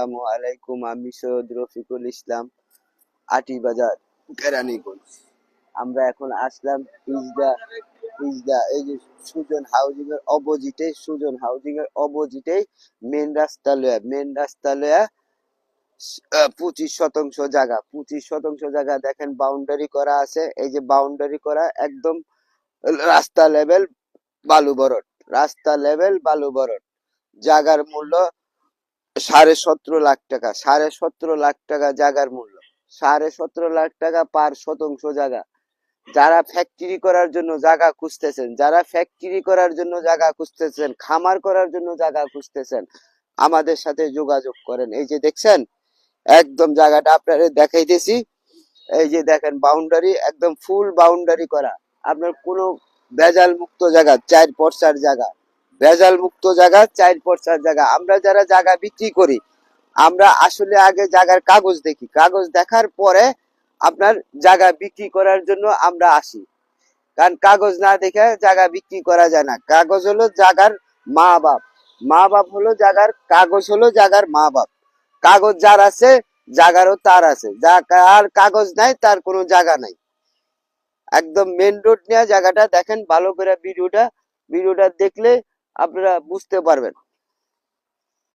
আসসালামু আলাইকুম। আমি সৈয়দ রফিকুল ইসলাম, আটি বাজার, কেরানীগঞ্জ। আমরা এখন আসলাম পিজদা এই যে সুজন হাউজিং এর অপোজিটে মেন রাস্তা লয়া 25 শতাংশ জায়গা দেখেন বাউন্ডারি করা আছে। এই যে বাউন্ডারি করা একদম রাস্তা লেভেল বালু ভরট। জায়গার মূল্য 17.5 লাখ টাকা। 17.5 লাখ টাকা জায়গার মূল্য। 17.5 লাখ টাকা পার শতাংশ জায়গা। যারা ফ্যাক্টরি করার জন্য জায়গা খুঁজতেছেন, খামার করার জন্য জায়গা খুঁজতেছেন, আমাদের সাথে যোগাযোগ করেন। এই যে দেখছেন একদম জায়গাটা আপনাদের দেখাইতেছি। এই যে দেখেন বাউন্ডারি একদম ফুল বাউন্ডারি করা। আপনার কোনো ভেজাল মুক্ত জায়গা, 4 পর্সার জায়গা, আমরা যারা জায়গা বিক্রি করি, আমরা আসলে আগে জায়গার কাগজ দেখি। কাগজ দেখার পরে আপনার জায়গা বিক্রি করার জন্য আমরা আসি। কারণ কাগজ না দেখে জায়গা বিক্রি করা যায় না। কাগজ হলো জায়গার মা বাপ, কাগজ হলো জায়গার মা বাপ। কাগজ যার আছে জায়গারও তার আছে, যার কাগজ নাই তার কোনো জায়গা নাই। একদম মেন রোড নিয়ে জায়গাটা দেখেন। ভালো করে ভিডিওটা দেখলে আপনারা বুঝতে পারবেন।